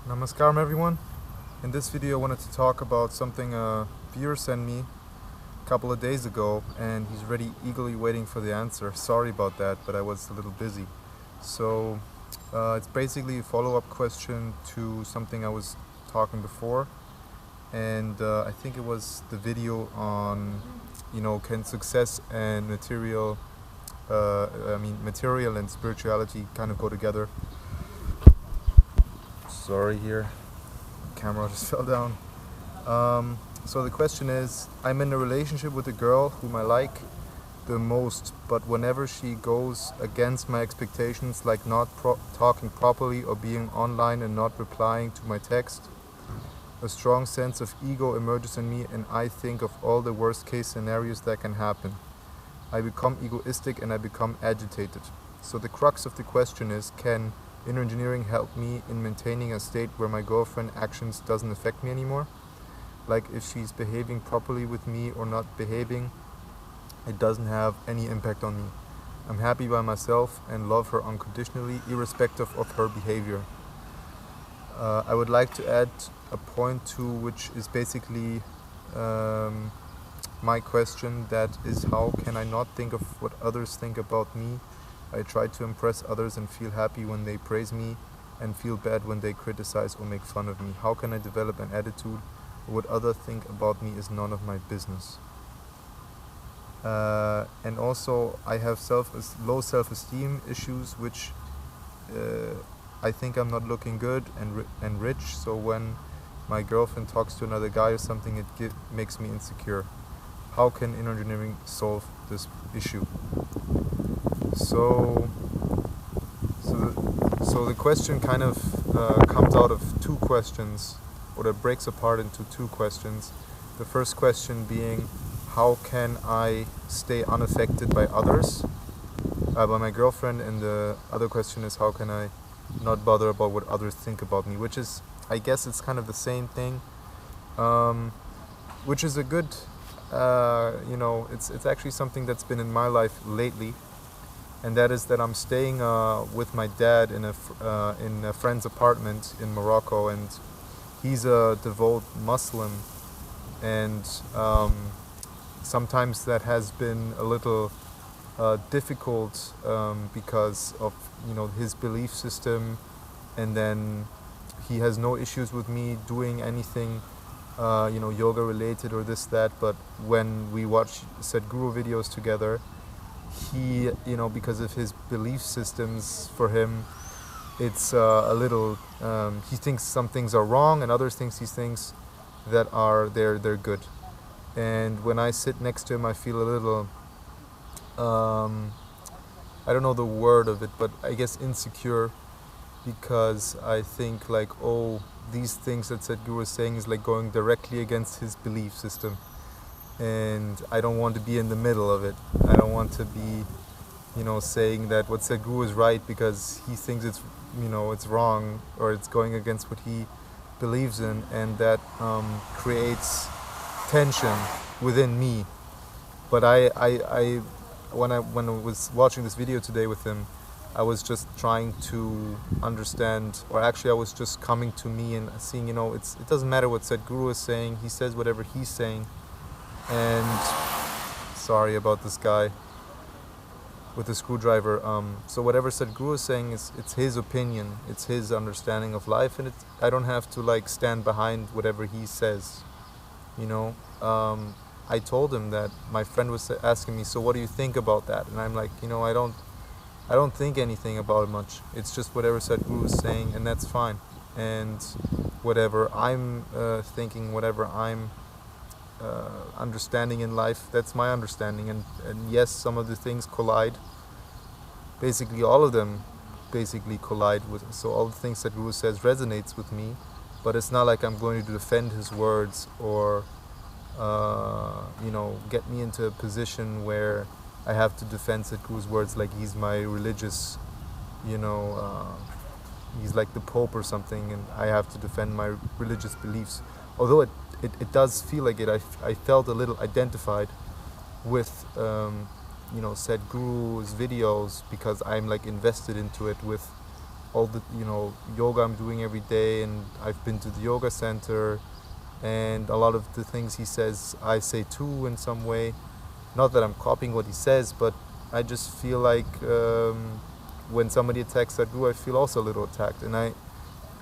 Namaskaram everyone. In this video I wanted to talk about something a viewer sent me a couple of days ago, and he's already eagerly waiting for the answer. Sorry about that, but I was a little busy. So it's basically a follow-up question to something I was talking before, and I think it was the video on, can success and material and spirituality kind of go together. Sorry here, camera just fell down. So the question is, I'm in a relationship with a girl whom I like the most, but whenever she goes against my expectations, like not talking properly or being online and not replying to my text, a strong sense of ego emerges in me, and I think of all the worst case scenarios that can happen. I become egoistic and I become agitated. So the crux of the question is, can inner engineering help me in maintaining a state where my girlfriend actions doesn't affect me anymore? Like if she's behaving properly with me or not behaving, it doesn't have any impact on me. I'm happy by myself and love her unconditionally, irrespective of her behavior. I would like to add a point too, which is basically my question, that is, how can I not think of what others think about me? I try to impress others and feel happy when they praise me and feel bad when they criticize or make fun of me. How can I develop an attitude where what others think about me is none of my business? And also I have low self-esteem issues, which I think I'm not looking good and rich, so when my girlfriend talks to another guy or something, it makes me insecure. How can inner engineering solve this issue? So the question kind of comes out of two questions, or it breaks apart into two questions. The first question being, how can I stay unaffected by others, by my girlfriend, and the other question is, how can I not bother about what others think about me, which is, I guess it's kind of the same thing, which is a good, it's actually something that's been in my life lately, and that is that I'm staying with my dad in a friend's apartment in Morocco, and he's a devout Muslim, and sometimes that has been a little difficult because of his belief system, and then he has no issues with me doing anything yoga related or this that, but when we watch Sadhguru videos together, he because of his belief systems, for him it's a little he thinks some things are wrong and other things he thinks that are they're good, and when I sit next to him I feel a little I don't know the word of it, but I guess insecure, because I think like, oh, these things that Sadhguru is saying is like going directly against his belief system, and I don't want to be in the middle of it. I don't want to be saying that what Sadhguru is right because he thinks it's it's wrong, or it's going against what he believes in, and that creates tension within me. But when I was watching this video today with him, I was just trying to understand, or actually I was just coming to me and seeing, it doesn't matter what Sadhguru is saying, he says whatever he's saying. And sorry about this guy with the screwdriver. So whatever Sadhguru is saying, it's his opinion, it's his understanding of life, and I don't have to like stand behind whatever he says, I told him that my friend was asking me, so what do you think about that? And I'm like, I don't think anything about it much. It's just whatever Sadhguru is saying, and that's fine. And whatever I'm thinking, whatever I'm understanding in life, that's my understanding. And yes, some of the things collide. Basically, all of them basically collide with. So all the things that Sadhguru says resonates with me, but it's not like I'm going to defend his words or get me into a position where I have to defend Sadhguru's words like he's my religious, he's like the Pope or something, and I have to defend my religious beliefs. Although it does feel like it. I felt a little identified with Sadhguru's videos, because I'm like invested into it with all the yoga I'm doing every day, and I've been to the yoga center, and a lot of the things he says I say too in some way. Not that I'm copying what he says, but I just feel like when somebody attacks Sadhguru, I feel also a little attacked, and I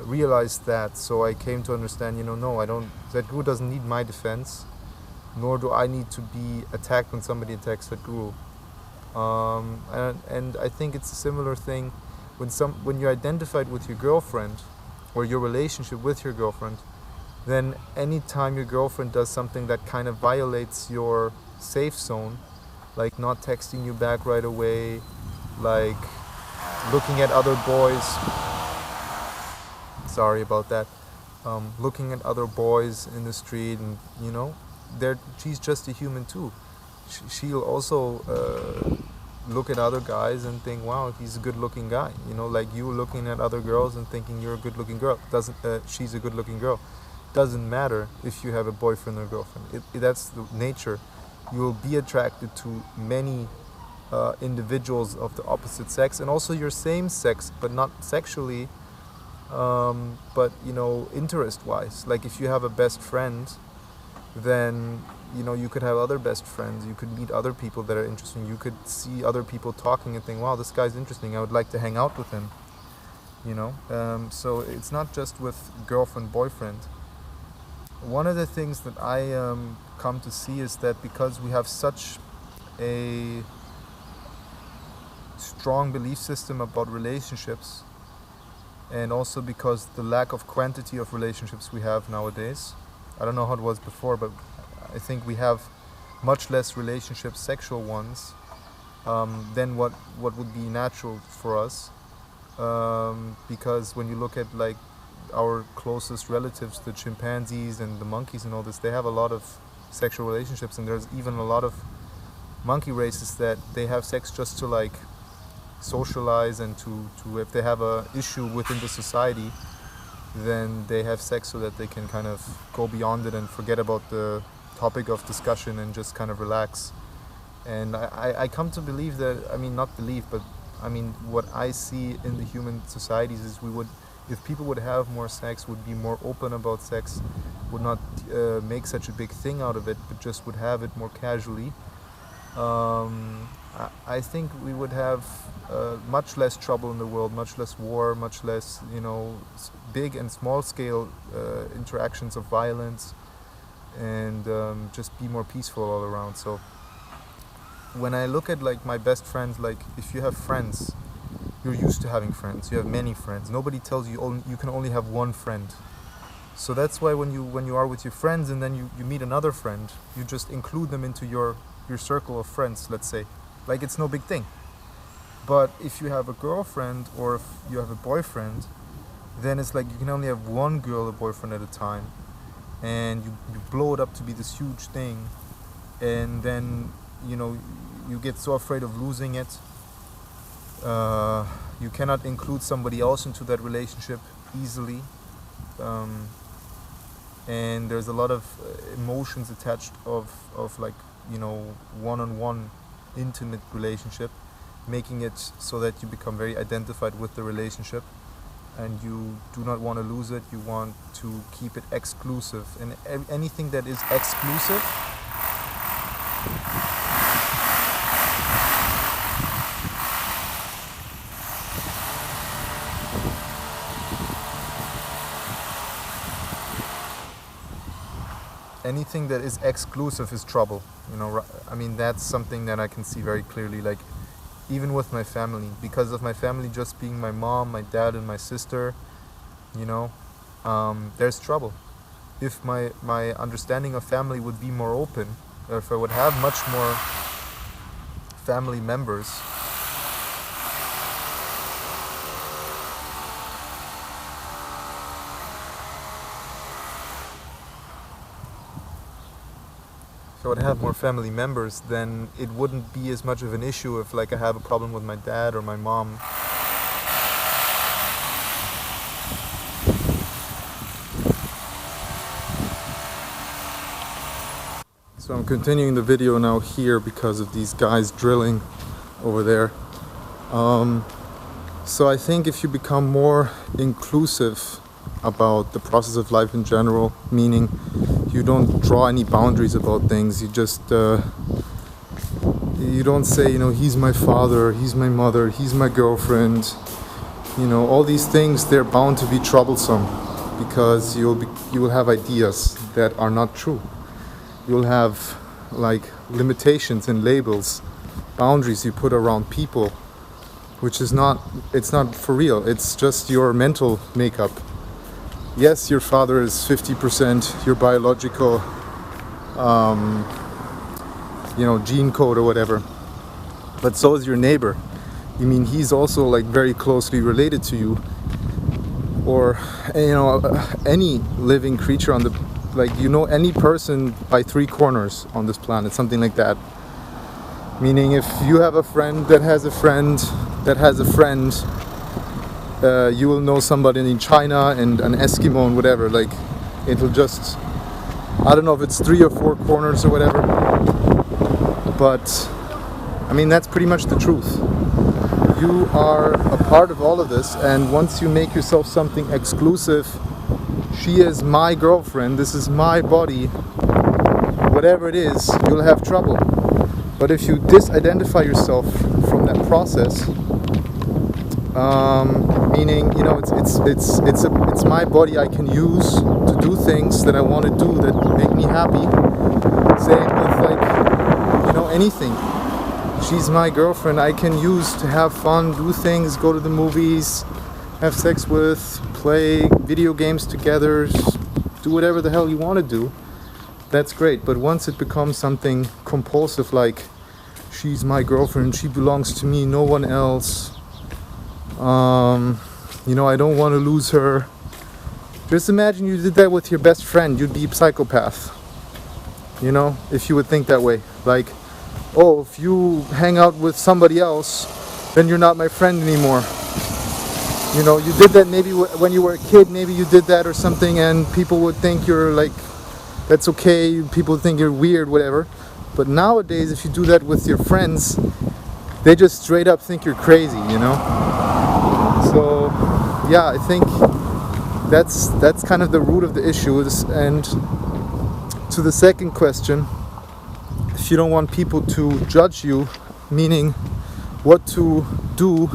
realized that. So I came to understand, no, I don't. Sadhguru doesn't need my defense, nor do I need to be attacked when somebody attacks Sadhguru. And I think it's a similar thing when you're identified with your girlfriend or your relationship with your girlfriend. Then anytime your girlfriend does something that kind of violates your safe zone, like not texting you back right away, like looking at other boys, sorry about that, looking at other boys in the street, and she's just a human too. She'll also look at other guys and think, wow, he's a good looking guy, like you looking at other girls and thinking you're a good looking girl. She's a good looking girl. Doesn't matter if you have a boyfriend or girlfriend. That's the nature. You will be attracted to many individuals of the opposite sex, and also your same sex, but not sexually, but interest-wise. Like if you have a best friend, then you could have other best friends. You could meet other people that are interesting. You could see other people talking and think, wow, this guy's interesting. I would like to hang out with him. So it's not just with girlfriend, boyfriend. One of the things that I come to see is that because we have such a strong belief system about relationships, and also because the lack of quantity of relationships we have nowadays, I don't know how it was before, but I think we have much less relationships, sexual ones, than what would be natural for us, because when you look at like our closest relatives, the chimpanzees and the monkeys and all this, they have a lot of sexual relationships, and there's even a lot of monkey races that they have sex just to like socialize, and to if they have a issue within the society, then they have sex so that they can kind of go beyond it and forget about the topic of discussion and just kind of relax. And I come to believe that, not believe, but what I see in the human societies is if people would have more sex, would be more open about sex, would not make such a big thing out of it, but just would have it more casually, I think we would have much less trouble in the world, much less war, much less, big and small scale interactions of violence, and just be more peaceful all around. So when I look at like my best friends, like if you have friends, you're used to having friends. You have many friends. Nobody tells you you can only have one friend. So that's why when you are with your friends and then you meet another friend, you just include them into your circle of friends, let's say. Like it's no big thing. But if you have a girlfriend or if you have a boyfriend, then it's like you can only have one girl or boyfriend at a time. And you blow it up to be this huge thing. And then, you get so afraid of losing it. You cannot include somebody else into that relationship easily, and there's a lot of emotions attached of like one-on-one intimate relationship, making it so that you become very identified with the relationship, and you do not want to lose it. You want to keep it exclusive, and anything that is exclusive is trouble. That's something that I can see very clearly, like even with my family, because of my family just being my mom, my dad, and my sister, there's trouble. If my understanding of family would be more open, or if I would have much more family members, then it wouldn't be as much of an issue if like I have a problem with my dad or my mom. So I'm continuing the video now here because of these guys drilling over there. So I think if you become more inclusive about the process of life in general, meaning you don't draw any boundaries about things, you just you don't say, he's my father, he's my mother, he's my girlfriend, all these things, they're bound to be troublesome, because you will have ideas that are not true. You'll have like limitations and labels, boundaries you put around people, which is it's not for real. It's just your mental makeup. Yes, your father is 50% your biological gene code or whatever, but so is your neighbor. You mean he's also like very closely related to you, or any living creature on the any person by 3 corners on this planet, something like that. Meaning if you have a friend that has a friend that has a friend, you will know somebody in China and an Eskimo and whatever. Like, it'll just, I don't know if it's 3 or 4 corners or whatever, but I mean that's pretty much the truth. You are a part of all of this, and once you make yourself something exclusive, she is my girlfriend, this is my body, whatever it is, you'll have trouble. But if you disidentify yourself from that process, meaning it's my body, I can use to do things that I want to do that make me happy. Same with anything. She's my girlfriend, I can use to have fun, do things, go to the movies, have sex with, play video games together, do whatever the hell you want to do. That's great. But once it becomes something compulsive, like she's my girlfriend, she belongs to me, no one else, I don't want to lose her. Just imagine you did that with your best friend, you'd be a psychopath. If you would think that way. Like, oh, if you hang out with somebody else, then you're not my friend anymore. You did that maybe when you were a kid, maybe you did that or something, and people would think you're like, that's okay, people think you're weird, whatever. But nowadays, if you do that with your friends, they just straight up think you're crazy, So, yeah, I think that's kind of the root of the issue. And to the second question, if you don't want people to judge you, meaning what to do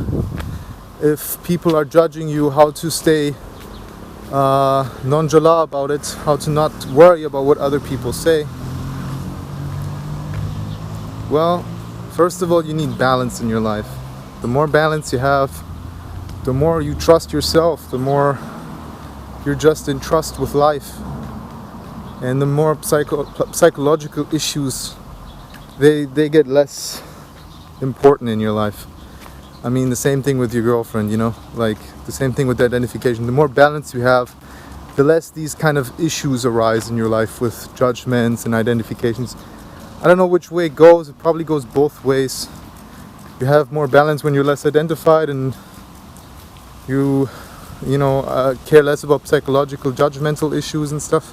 if people are judging you, how to stay nonchalant about it, how to not worry about what other people say. Well, first of all, you need balance in your life. The more balance you have, the more you trust yourself, the more you're just in trust with life, and the more psychological issues they get less important in your life. I mean, the same thing with your girlfriend, like the same thing with identification. The more balance you have, the less these kind of issues arise in your life with judgments and identifications. I don't know which way it goes. It probably goes both ways. You have more balance when you're less identified, and you care less about psychological, judgmental issues and stuff.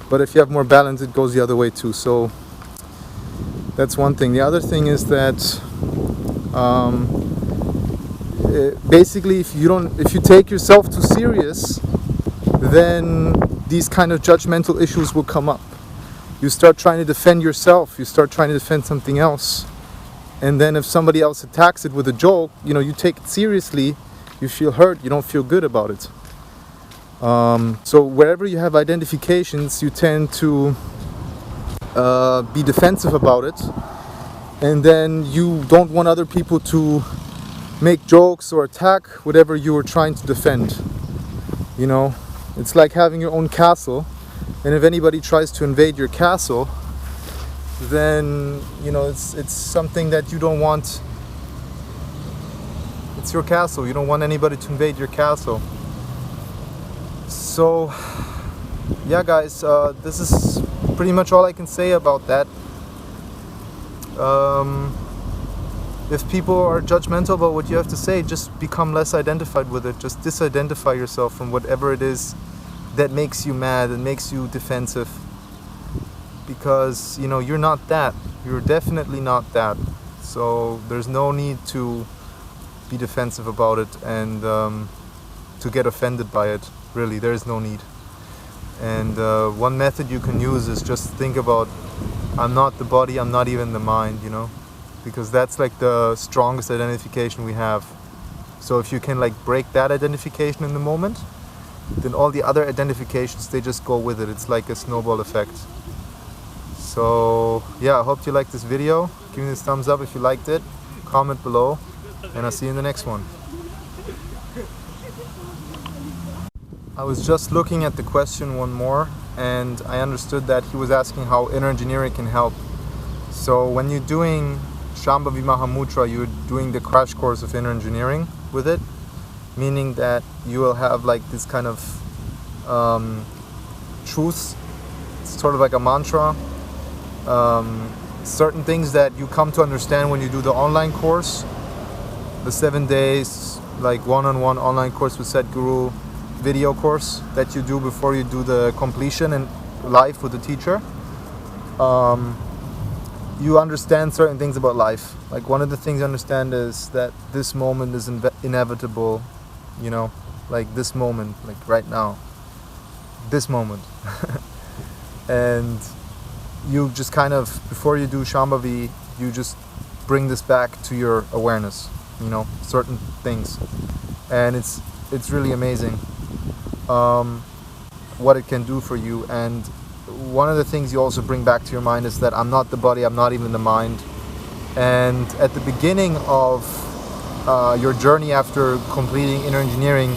But if you have more balance, it goes the other way too. So that's one thing. The other thing is that basically, if you take yourself too serious, then these kind of judgmental issues will come up. You start trying to defend yourself, you start trying to defend something else, and then if somebody else attacks it with a joke, you take it seriously, you feel hurt, you don't feel good about it. So wherever you have identifications, you tend to be defensive about it, and then you don't want other people to make jokes or attack whatever you were trying to defend. It's like having your own castle, and if anybody tries to invade your castle, then it's something that you don't want. It's your castle, you don't want anybody to invade your castle. So yeah, guys, this is pretty much all I can say about that. If people are judgmental about what you have to say, just become less identified with it. Just disidentify yourself from whatever it is that makes you mad and makes you defensive. Because, you're not that. You're definitely not that. So there's no need to be defensive about it and to get offended by it. Really, there is no need. And one method you can use is just think about, I'm not the body, I'm not even the mind, you know, because that's like the strongest identification we have. So if you can like break that identification in the moment, then all the other identifications, they just go with it. It's like a snowball effect. So yeah, I hope you liked this video. Give me this thumbs up if you liked it, comment below, and I'll see you in the next one. I was just looking at the question one more, and I understood that he was asking how inner engineering can help. So when you're doing Shambhavi Mahamudra, you're doing the crash course of inner engineering with it, meaning that you will have like this kind of truths, it's sort of like a mantra, certain things that you come to understand when you do the online course, the 7 days, like one-on-one online course with Sadhguru, video course that you do before you do the completion and live with the teacher. You understand certain things about life. Like one of the things you understand is that this moment is inevitable, you know, like this moment, like right now, this moment. And you just kind of, before you do Shambhavi, you just bring this back to your awareness, you know, certain things. And it's really amazing what it can do for you. And one of the things you also bring back to your mind is that I'm not the body, I'm not even the mind. And at the beginning of your journey after completing inner engineering,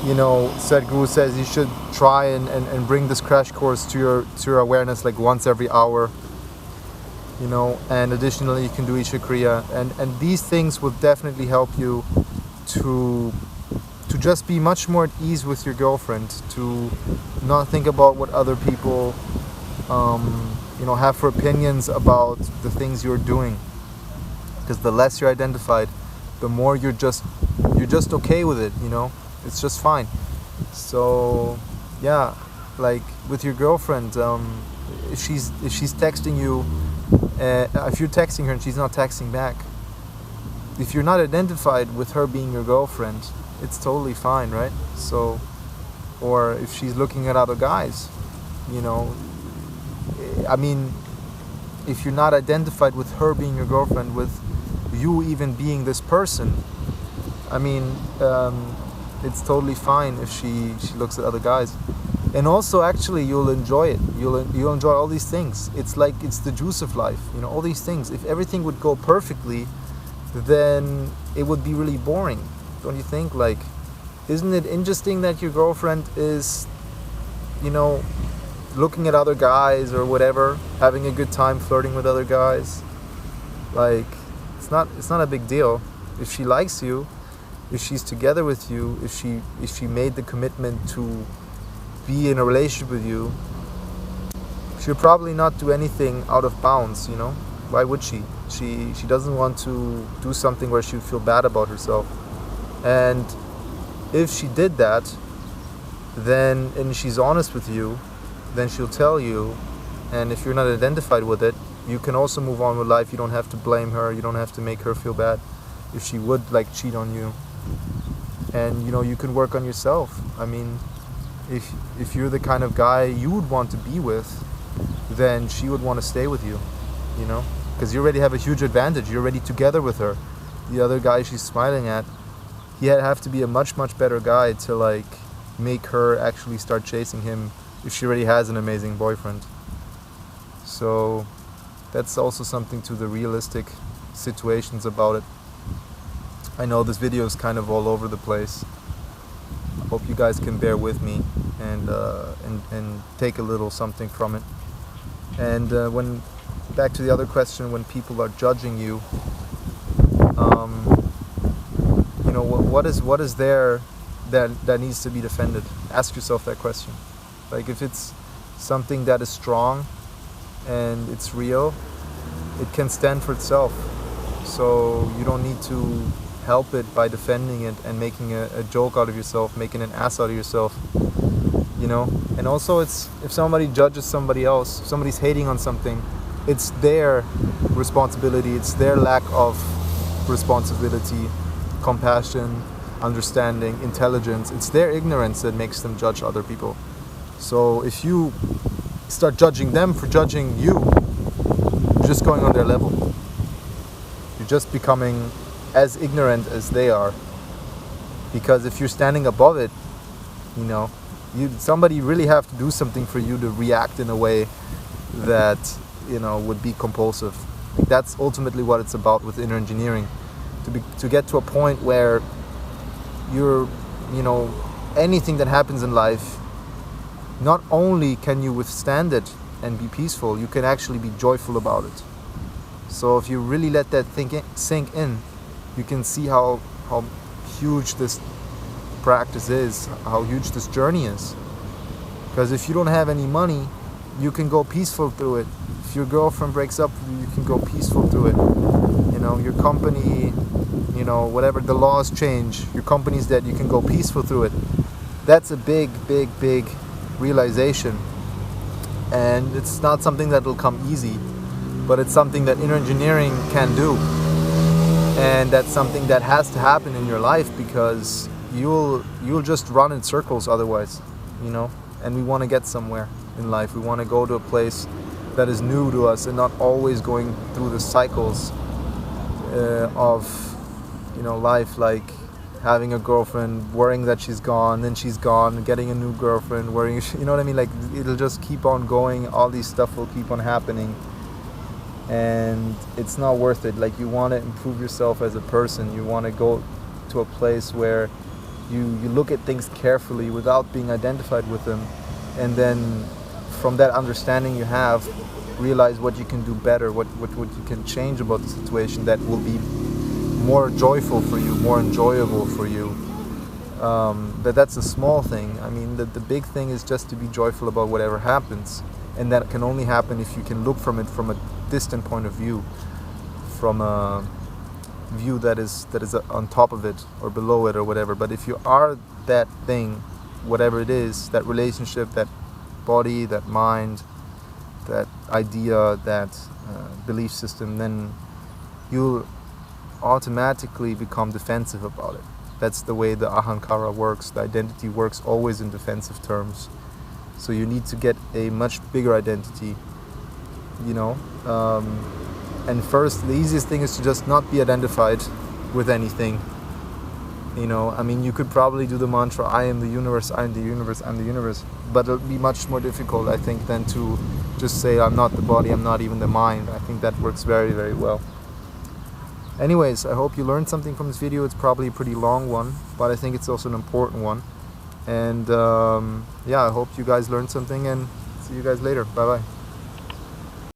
you know, Sadhguru says you should try and bring this crash course to your awareness like once every hour, you know, and additionally you can do Isha Kriya, and these things will definitely help you to just be much more at ease with your girlfriend, to not think about what other people you know, have for opinions about the things you're doing, because the less you're identified, the more you're just okay with it, you know, it's just fine. So yeah, like with your girlfriend, if she's texting you, if you're texting her and she's not texting back, if you're not identified with her being your girlfriend, it's totally fine, right? So, or if she's looking at other guys, you know, I mean, if you're not identified with her being your girlfriend, with you even being this person, I mean, it's totally fine if she looks at other guys. And also, actually, you'll enjoy it. You'll enjoy all these things. It's like, it's the juice of life, you know, all these things. If everything would go perfectly, then it would be really boring, don't you think? Like, isn't it interesting that your girlfriend is, you know, looking at other guys or whatever, having a good time flirting with other guys? Like, it's not a big deal. If she likes you, if she's together with you, if she made the commitment to be in a relationship with you, she'll probably not do anything out of bounds, you know? Why would she? She doesn't want to do something where she would feel bad about herself. And if she did that, then, and she's honest with you, then she'll tell you. And if you're not identified with it, you can also move on with life. You don't have to blame her. You don't have to make her feel bad if she would like cheat on you. And you know, you can work on yourself. I mean, if you're the kind of guy you would want to be with, then she would want to stay with you, you know, because you already have a huge advantage. You're already together with her. The other guy she's smiling at, he'd have to be a much better guy to like make her actually start chasing him if she already has an amazing boyfriend. So that's also something to the realistic situations about it. I know this video is kind of all over the place. I hope you guys can bear with me and take a little something from it. And when back to the other question, when people are judging you, you know, what is there that needs to be defended? Ask yourself that question. Like, if it's something that is strong and it's real, it can stand for itself. So you don't need to help it by defending it and making a joke out of yourself, making an ass out of yourself, you know. And also, it's, if somebody judges somebody else, if somebody's hating on something, it's their responsibility, it's their lack of responsibility compassion, understanding, intelligence. It's their ignorance that makes them judge other people. So if you start judging them for judging you, you're just going on their level. You're just becoming as ignorant as they are. Because if you're standing above it, you know, somebody really have to do something for you to react in a way that, you know, would be compulsive. That's ultimately what it's about with inner engineering. To get to a point where you're, you know, anything that happens in life, not only can you withstand it and be peaceful, you can actually be joyful about it. So if you really let that sink in, you can see how huge this practice is, how huge this journey is. Because if you don't have any money, you can go peaceful through it. If your girlfriend breaks up with you, you can go peaceful through it. You know, your company, you know, whatever the laws change, your company's dead, you can go peaceful through it. That's a big realization. And it's not something that will come easy, but it's something that inner engineering can do. And that's something that has to happen in your life, because you'll just run in circles otherwise, you know. And we want to get somewhere in life. We want to go to a place that is new to us and not always going through the cycles of, you know, life, like having a girlfriend, worrying that she's gone, then she's gone, getting a new girlfriend, worrying, you know what I mean? Like, it'll just keep on going. All these stuff will keep on happening. And it's not worth it. Like, you want to improve yourself as a person. You want to go to a place where you look at things carefully without being identified with them, and then from that understanding you have, realize what you can do better, what you can change about the situation that will be more joyful for you, more enjoyable for you. That's a small thing. I mean, the big thing is just to be joyful about whatever happens, and that can only happen if you can look from it from a distant point of view, from a view that is on top of it or below it or whatever. But if you are that thing, whatever it is, that relationship, that body, that mind, that idea, that belief system, then you'll automatically become defensive about it. That's the way the ahankara works. The identity works always in defensive terms. So you need to get a much bigger identity, you know. And first, the easiest thing is to just not be identified with anything. You know, I mean, you could probably do the mantra, I am the universe, I am the universe, I'm the universe. But it'll be much more difficult, I think, than to just say, I'm not the body, I'm not even the mind. I think that works very, very well. Anyways, I hope you learned something from this video. It's probably a pretty long one, but I think it's also an important one. And yeah, I hope you guys learned something, and see you guys later. Bye-bye.